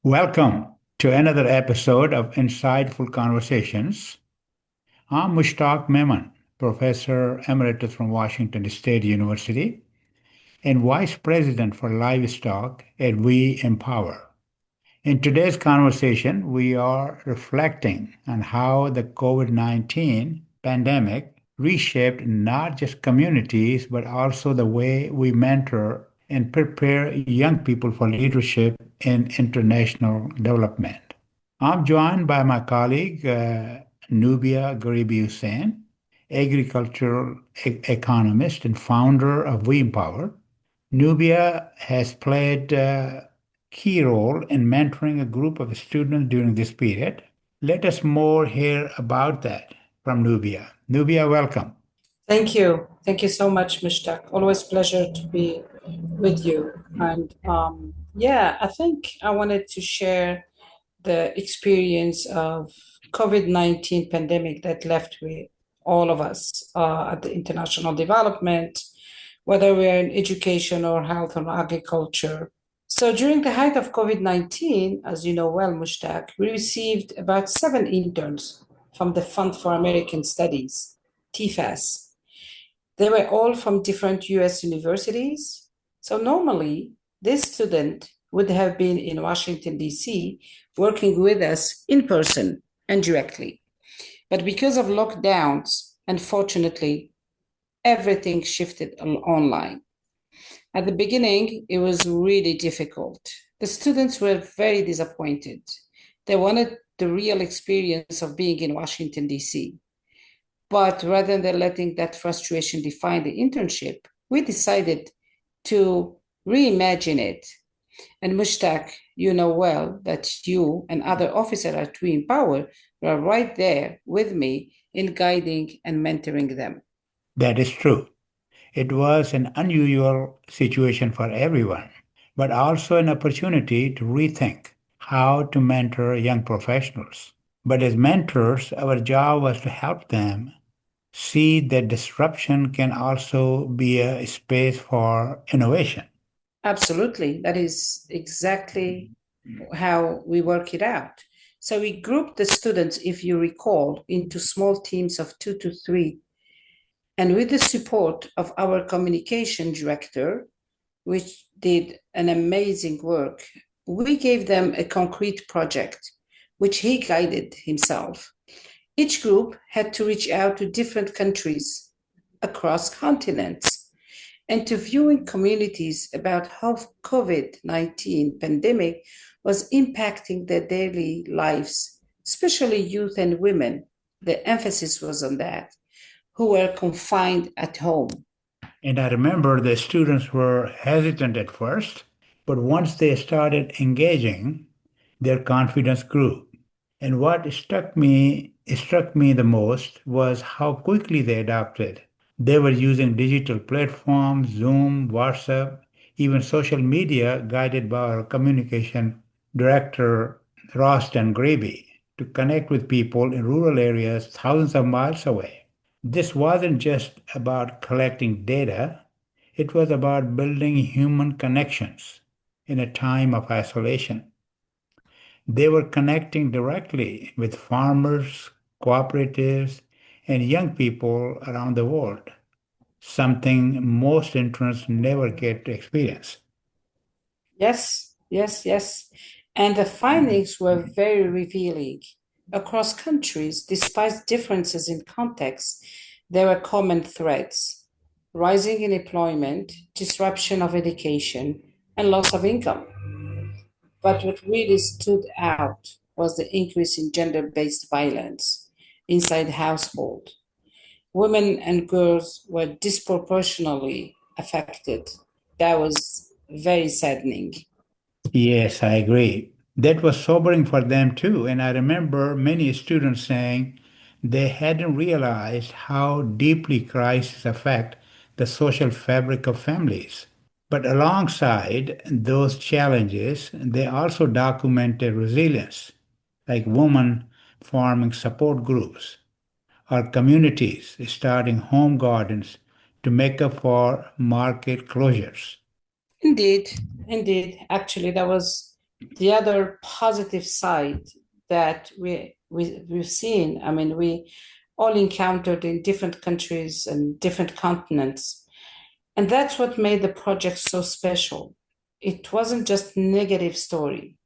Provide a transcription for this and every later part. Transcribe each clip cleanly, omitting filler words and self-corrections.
Welcome to another episode of Insightful Conversations. I'm Mushtaq Memon, Professor Emeritus from Washington State University and Vice President for Livestock at We Empower. In today's conversation, we are reflecting on how the COVID-19 pandemic reshaped not just communities, but also the way we mentor and prepare young people for leadership in international development. I'm joined by my colleague, Noubia Gribi-Hussain, agricultural economist and founder of We Empower. Nubia has played a key role in mentoring a group of students during this period. Let us more hear about that from Nubia. Nubia, welcome. Thank you. Thank you so much, Mushtaq. Always pleasure to be with you. And I think I wanted to share the experience of COVID-19 pandemic that left with all of us at the international development, whether we're in education or health or agriculture. So during the height of COVID-19, as you know well, Mushtaq, we received about 7 interns from the Fund for American Studies, TFAS. They were all from different US universities. So normally, this student would have been in Washington, D.C., working with us in person and directly. But because of lockdowns, unfortunately, everything shifted online. At the beginning, it was really difficult. The students were very disappointed. They wanted the real experience of being in Washington, D.C. But rather than letting that frustration define the internship, we decided to reimagine it. And Mushtaq, you know well that you and other officers at We Empower were right there with me in guiding and mentoring them. That is true. It was an unusual situation for everyone, but also an opportunity to rethink how to mentor young professionals. But as mentors, our job was to help them see that disruption can also be a space for innovation. Absolutely. That is exactly how we work it out. So we grouped the students, if you recall, into small teams of 2 to 3. And with the support of our communication director, which did an amazing work, we gave them a concrete project, which he guided himself. Each group had to reach out to different countries across continents, interviewing communities about how COVID-19 pandemic was impacting their daily lives, especially youth and women. The emphasis was on that, who were confined at home. And I remember the students were hesitant at first, but once they started engaging, their confidence grew. And what struck me the most was how quickly they adapted. They were using digital platforms, Zoom, WhatsApp, even social media guided by our communication director, Rostane Gribi, to connect with people in rural areas thousands of miles away. This wasn't just about collecting data, it was about building human connections in a time of isolation. They were connecting directly with farmers, cooperatives, and young people around the world, something most interns never get to experience. Yes, yes, yes. And the findings were very revealing. Across countries, despite differences in context, there were common threats: rising unemployment, disruption of education, and loss of income. But what really stood out was the increase in gender-based violence inside household. Women and girls were disproportionately affected. That was very saddening. Yes, I agree. That was sobering for them too. And I remember many students saying they hadn't realized how deeply crises affect the social fabric of families. But alongside those challenges, they also documented resilience, like women forming support groups or communities starting home gardens to make up for market closures. Indeed, indeed. Actually, that was the other positive side that we've seen, I mean, we all encountered in different countries and different continents. And that's what made the project so special. It wasn't just negative story.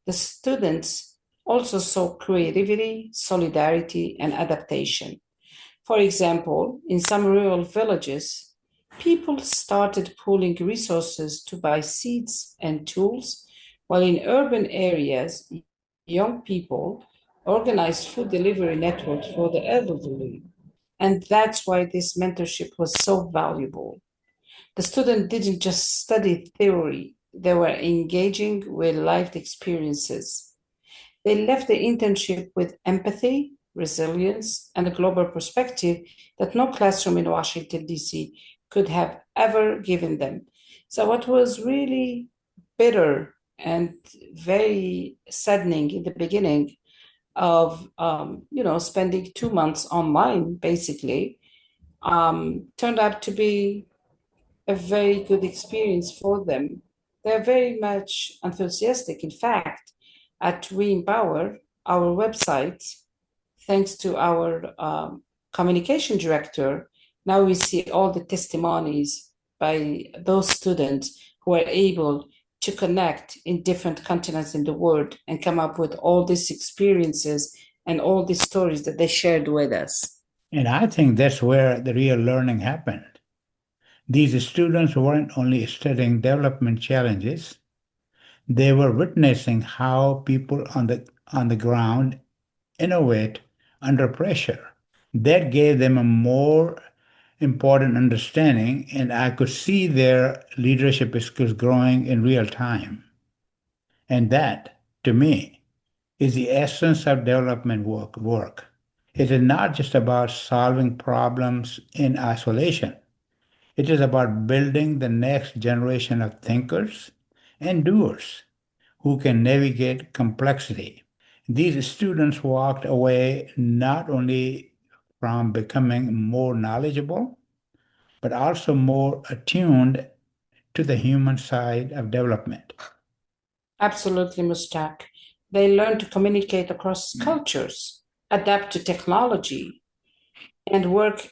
The students also saw creativity, solidarity, and adaptation. For example, in some rural villages, people started pooling resources to buy seeds and tools, while in urban areas, young people organized food delivery networks for the elderly. And that's why this mentorship was so valuable. The student didn't just study theory, they were engaging with lived experiences. They left the internship with empathy, resilience, and a global perspective that no classroom in Washington, D.C. could have ever given them. So, what was really bitter and very saddening in the beginning of, spending 2 months online, basically, turned out to be a very good experience for them. They're very much enthusiastic. In fact, at We Empower, our website, thanks to our communication director, now we see all the testimonies by those students who are able to connect in different continents in the world and come up with all these experiences and all these stories that they shared with us. And I think that's where the real learning happened. These students weren't only studying development challenges, they were witnessing how people on the ground innovate under pressure. That gave them a more important understanding, and I could see their leadership skills growing in real time. And that, to me, is the essence of development work. It is not just about solving problems in isolation. It is about building the next generation of thinkers and doers who can navigate complexity. These students walked away not only from becoming more knowledgeable, but also more attuned to the human side of development. Absolutely, Mushtaq. They learn to communicate across cultures, adapt to technology, and work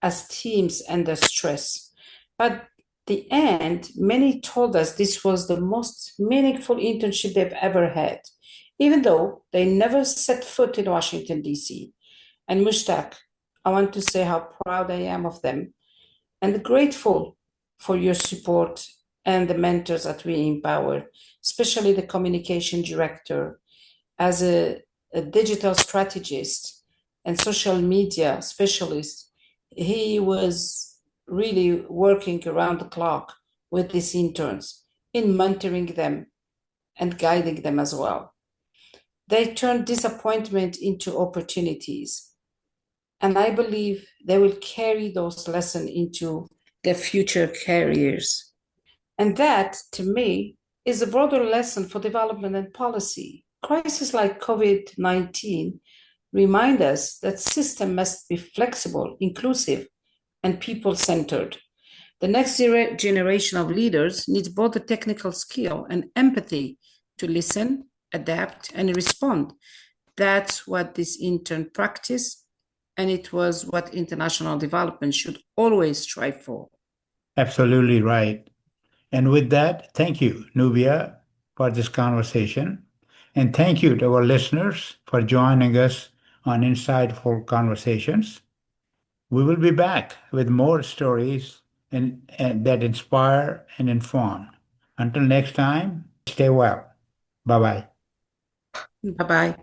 as teams under stress. But the end, many told us this was the most meaningful internship they've ever had, even though they never set foot in Washington, D.C. And Mushtaq, I want to say how proud I am of them and grateful for your support and the mentors that we empower, especially the communication director. As a digital strategist and social media specialist, he was really working around the clock with these interns in mentoring them and guiding them as well. They turned disappointment into opportunities. And I believe they will carry those lessons into their future careers. And that, to me, is a broader lesson for development and policy. Crises like COVID-19 remind us that system must be flexible, inclusive, and people-centered. The next generation of leaders needs both the technical skill and empathy to listen, adapt, and respond. That's what this intern practiced, and it was what international development should always strive for. Absolutely right. And with that, thank you, Nubia, for this conversation. And thank you to our listeners for joining us on Insightful Conversations. We will be back with more stories and that inspire and inform. Until next time, stay well. Bye bye. Bye bye.